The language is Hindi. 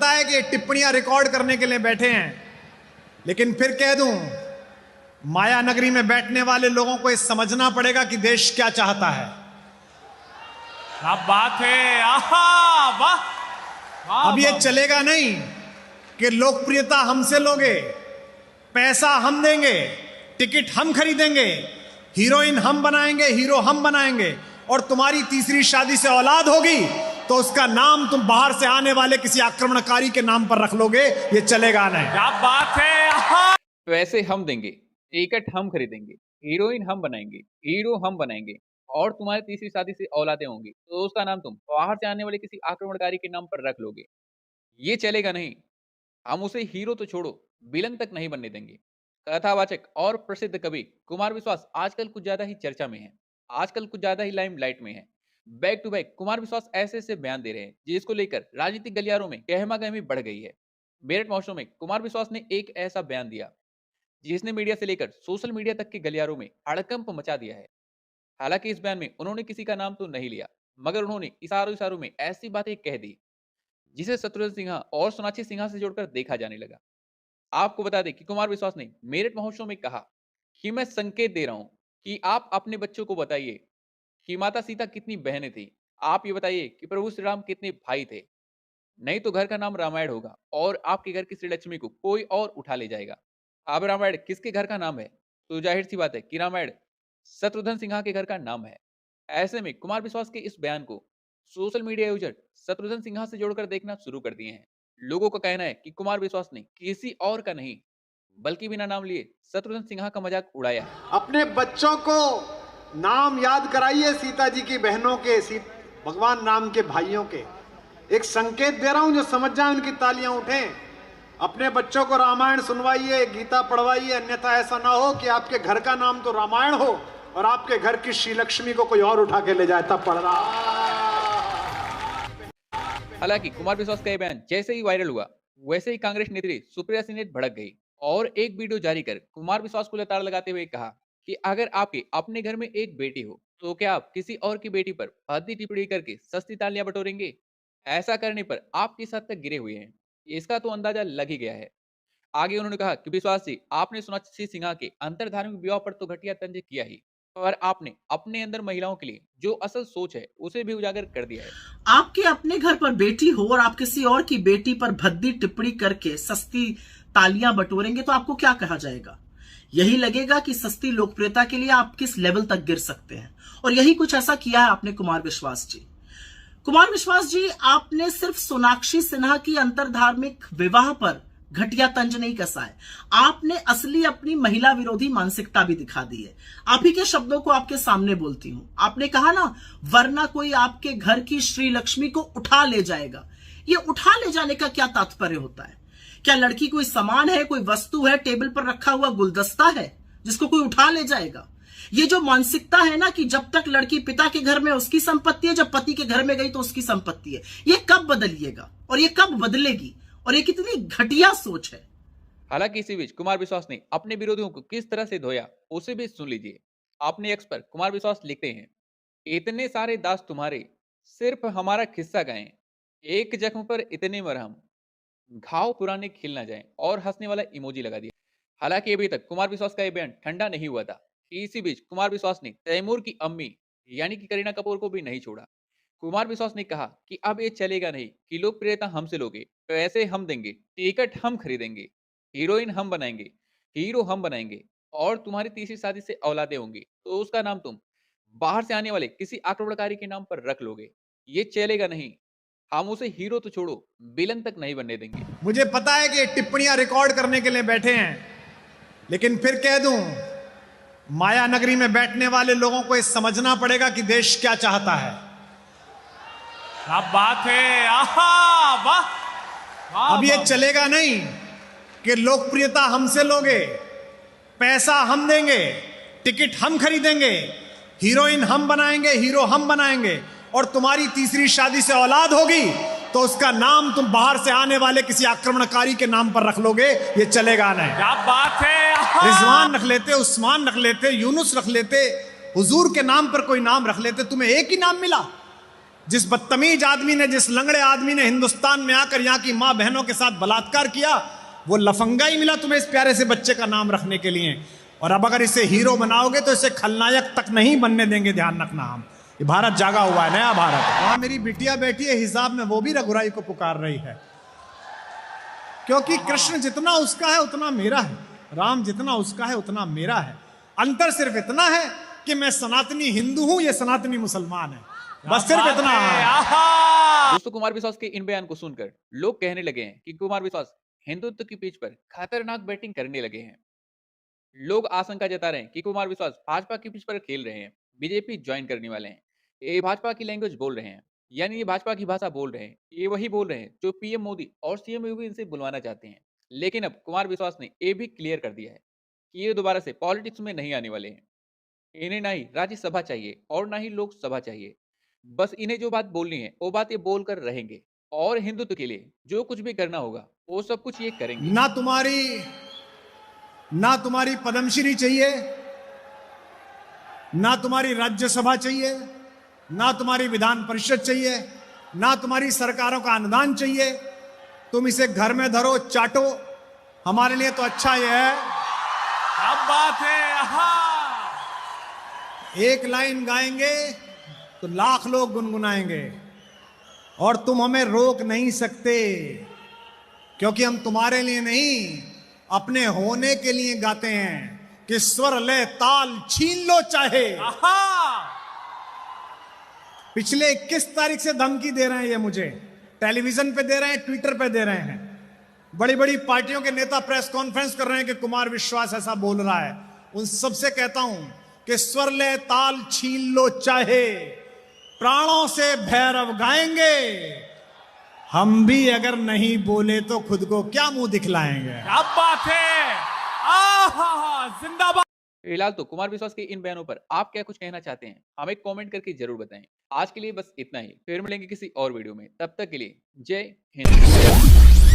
पता है कि ये टिप्पणियां रिकॉर्ड करने के लिए बैठे हैं, लेकिन फिर कह दूं, माया नगरी में बैठने वाले लोगों को ये समझना पड़ेगा कि देश क्या चाहता है। क्या बात है, आहा, वाह, वाह, अब ये वाह। चलेगा नहीं कि लोकप्रियता हमसे लोगे, पैसा हम देंगे, टिकट हम खरीदेंगे, हीरोइन हम बनाएंगे, हीरो हम बनाएंगे, और तुम्हारी तीसरी शादी से औलाद होगी तो उसका नाम तुम बाहर से आने वाले किसी आक्रमणकारी के नाम पर रख लोगे। ये चलेगा नहीं। क्या बात है, आहा। पैसे हम देंगे, टिकट हम खरीदेंगे, हीरोइन हम बनाएंगे, हीरो हम बनाएंगे, और तुम्हारी तीसरी शादी से औलादें होंगी तो उसका नाम तुम बाहर से आने वाले किसी आक्रमणकारी के नाम पर रख लोगे। ये चलेगा नहीं। हम उसे हीरो तो छोड़ो, विलन तक नहीं बनने देंगे। कथावाचक और प्रसिद्ध कवि कुमार विश्वास आजकल कुछ ज्यादा ही चर्चा में है, आजकल कुछ ज्यादा ही लाइमलाइट में है। बैक टू बैक कुमार विश्वास ऐसे ऐसे बयान दे रहे हैं जिसको लेकर राजनीतिक गलियारों में गहमा गहमी बढ़ गई है। मेरठ महोत्सव में कुमार विश्वास ने एक ऐसा बयान दिया जिसने मीडिया से लेकर सोशल मीडिया तक के गलियारों में हड़कंप मचा दिया है। हालांकि इस बयान में उन्होंने किसी का नाम तो नहीं लिया, मगर उन्होंने इशारों इशारों में ऐसी बातें कह दी जिसे शत्रुघ्न सिन्हा और सोनाक्षी सिन्हा से जोड़कर देखा जाने लगा। आपको बता दें कि कुमार विश्वास ने मेरठ महोत्सव में कहा कि मैं संकेत दे रहा हूं कि आप अपने बच्चों को बताइए कि माता सीता कितनी बहनें थी। आप ये बताइए कि प्रभु श्री राम कितने भाई थे। नहीं तो घर का नाम रामायण होगा और आपके घर की श्री लक्ष्मी को कोई और उठा ले जाएगा। अब रामायण किसके घर का नाम है? तो जाहिर सी बात है कि रामायण शत्रुघ्न सिन्हा के घर का नाम है। ऐसे में कुमार विश्वास के इस बयान को social media user Shatrughan Sinha से जोड़कर देखना शुरू कर दिए हैं। लोगों का कहना है कि कुमार विश्वास ने किसी और का नहीं बल्कि बिना नाम लिए शत्रुघ्न सिन्हा का मजाक उड़ाया है। अपने बच्चों को नाम याद कराइए, सीता जी की बहनों के, भगवान राम के भाइयों के। एक संकेत दे रहा हूं, जो समझ जाए उनकी तालियां उठें। अपने बच्चों को रामायण सुनवाइए, गीता पढ़वाइए, अन्यथा ऐसा ना हो कि आपके घर का नाम तो रामायण हो और आपके घर की श्री लक्ष्मी को कोई और उठा के ले जाए, तब पढ़ रहा। हालांकि कुमार विश्वास का यह बयान जैसे ही वायरल हुआ वैसे ही कांग्रेस नेत्री सुप्रिया सिंह भड़क गई और एक वीडियो जारी कर कुमार विश्वास को लताड़ लगाते हुए कहा कि अगर आपके अपने घर में एक बेटी हो तो क्या आप किसी और की बेटी पर भद्दी टिप्पणी करके सस्ती तालियां बटोरेंगे? ऐसा करने पर आप किस हद तक गिरे हुए हैं इसका तो अंदाजा लग ही गया है। आगे उन्होंने कहा कि विश्वास जी, आपने सोनाक्षी सिन्हा के अंतर धार्मिक विवाह पर तो घटिया तंज किया ही, पर आपने अपने अंदर महिलाओं के लिए जो असल सोच है उसे भी उजागर कर दिया है। आपके अपने घर पर बेटी हो और आप किसी और की बेटी पर भद्दी टिप्पणी करके सस्ती तालियां बटोरेंगे तो आपको क्या कहा जाएगा? यही लगेगा कि सस्ती लोकप्रियता के लिए आप किस लेवल तक गिर सकते हैं। और यही कुछ ऐसा किया है आपने कुमार विश्वास जी। कुमार विश्वास जी, आपने सिर्फ सोनाक्षी सिन्हा की अंतरधार्मिक विवाह पर घटिया तंज नहीं कसा है, आपने असली अपनी महिला विरोधी मानसिकता भी दिखा दी है। आप ही के शब्दों को आपके सामने बोलती हूं। आपने कहा ना, वरना कोई आपके घर की श्री लक्ष्मी को उठा ले जाएगा। ये उठा ले जाने का क्या तात्पर्य होता है? क्या लड़की कोई सामान है, कोई वस्तु है, टेबल पर रखा हुआ गुलदस्ता है जिसको कोई उठा ले जाएगा? ये जो मानसिकता है ना कि जब तक लड़की पिता के घर में उसकी संपत्ति है, जब पति के घर में गई तो उसकी संपत्ति है, ये कब बदलिएगा और ये कब बदलेगी? और ये कितनी घटिया सोच है। हालांकि इसी बीच कुमार विश्वास ने अपने विरोधियों को किस तरह से धोया उसे भी सुन लीजिए। अपने एक्स पर कुमार विश्वास लिखते हैं, इतने सारे दास तुम्हारे, सिर्फ हमारा किस्सा गाएं, एक जख्म पर इतने मरहम, घाव पुराने खिल ना जाएं, और हंसने वाला इमोजी लगा दिया। हालांकि अभी तक कुमार विश्वास का यह बयान ठंडा नहीं हुआ था। इसी बीच कुमार विश्वास ने तैमूर की अम्मी यानी कि करीना कपूर को भी नहीं छोड़ा। कुमार विश्वास ने कहा कि अब ये चलेगा नहीं कि लोकप्रियता हमसे लोगे, पैसे हम देंगे, टिकट हम खरीदेंगे, हीरोइन हम बनाएंगे, हीरो हम बनाएंगे, और तुम्हारी तीसरी शादी से औलादें होंगी तो उसका नाम तुम बाहर से आने वाले किसी आक्रमणकारी के नाम पर रख लोगे। ये चलेगा नहीं। हम उसे हीरो तो छोड़ो, विलन तक नहीं बनने देंगे। मुझे पता है कि ये टिप्पणियां रिकॉर्ड करने के लिए बैठे हैं, लेकिन फिर कह दूं, माया नगरी में बैठने वाले लोगों को ये समझना पड़ेगा कि देश क्या चाहता है। क्या बात है, आहा, वाह, वाह। अब ये वाह। चलेगा नहीं कि लोकप्रियता हमसे लोगे, पैसा हम देंगे, टिकट हम खरीदेंगे, हीरोइन हम बनाएंगे, हीरो हम बनाएंगे, और तुम्हारी तीसरी शादी से औलाद होगी तो उसका नाम तुम बाहर से आने वाले किसी आक्रमणकारी के नाम पर रख लोगे। ये चलेगा नहीं। क्या बात है, आहा। रिजवान रख लेते, उस्मान रख लेते, यूनुस रख लेते, हुजूर के नाम पर कोई नाम रख लेते, तुम्हें एक ही नाम मिला। जिस बदतमीज आदमी ने, जिस लंगड़े आदमी ने हिंदुस्तान में आकर यहाँ की माँ बहनों के साथ बलात्कार किया, वो लफंगा ही मिला तुम्हें इस प्यारे से बच्चे का नाम रखने के लिए। और अब अगर इसे हीरो बनाओगे तो इसे खलनायक तक नहीं बनने देंगे, ध्यान रखना। हम ये भारत जागा हुआ है, नया भारत। वहां मेरी बिटिया बैठी है, हिसाब में वो भी रघुराई को पुकार रही है, क्योंकि कृष्ण जितना उसका है उतना मेरा है, राम जितना उसका है उतना मेरा है। अंतर सिर्फ इतना है कि मैं सनातनी हिंदू हूं, ये सनातनी मुसलमान है, बस सिर्फ इतना है। दोस्तों, कुमार विश्वास के इन बयान को सुनकर लोग कहने लगे हैं कि कुमार विश्वास हिंदुत्व की पिच पर खतरनाक बैटिंग करने लगे हैं। लोग आशंका जता रहे हैं कि कुमार विश्वास भाजपा की पिच पर खेल रहे हैं, बीजेपी ज्वाइन करने वाले हैं, ये भाजपा की लैंग्वेज बोल रहे हैं, यानी ये भाजपा की भाषा बोल रहे हैं, ये वही बोल रहे हैं जो पीएम मोदी और सीएम योगी इनसे बुलवाना चाहते हैं। लेकिन अब कुमार विश्वास ने ये भी क्लियर कर दिया है कि ये दोबारा से पॉलिटिक्स में नहीं आने वाले हैं। इन्हें ना ही राज्यसभा चाहिए और ना ही लोकसभा चाहिए, बस इन्हें जो बात बोलनी है वो बात ये बोलकर रहेंगे और हिंदुत्व के लिए जो कुछ भी करना होगा वो सब कुछ ये करेंगे। ना तुम्हारी पद्मश्री चाहिए, ना तुम्हारी राज्यसभा चाहिए, ना तुम्हारी विधान परिषद चाहिए, ना तुम्हारी सरकारों का अनुदान चाहिए। तुम इसे घर में धरो, चाटो, हमारे लिए तो अच्छा यह है। क्या बात है। आहा, एक लाइन गाएंगे तो लाख लोग गुनगुनाएंगे और तुम हमें रोक नहीं सकते, क्योंकि हम तुम्हारे लिए नहीं अपने होने के लिए गाते हैं कि स्वर ले ताल छीन लो चाहे। आहा, पिछले 21 तारीख से धमकी दे रहे हैं ये मुझे, टेलीविजन पे दे रहे हैं, ट्विटर पे दे रहे हैं, बड़ी बड़ी पार्टियों के नेता प्रेस कॉन्फ्रेंस कर रहे हैं कि कुमार विश्वास ऐसा बोल रहा है। उन सबसे कहता हूं कि स्वर ले ताल छीन लो चाहे, प्राणों से भैरव गाएंगे, हम भी अगर नहीं बोले तो खुद को क्या मुंह दिखलाएंगे। क्या बात है। आहा, जिंदाबाद। फिलहाल तो कुमार विश्वास के इन बयानों पर आप क्या कुछ कहना चाहते हैं, हमें कमेंट करके जरूर बताएं। आज के लिए बस इतना ही, फिर मिलेंगे किसी और वीडियो में, तब तक के लिए जय हिंद।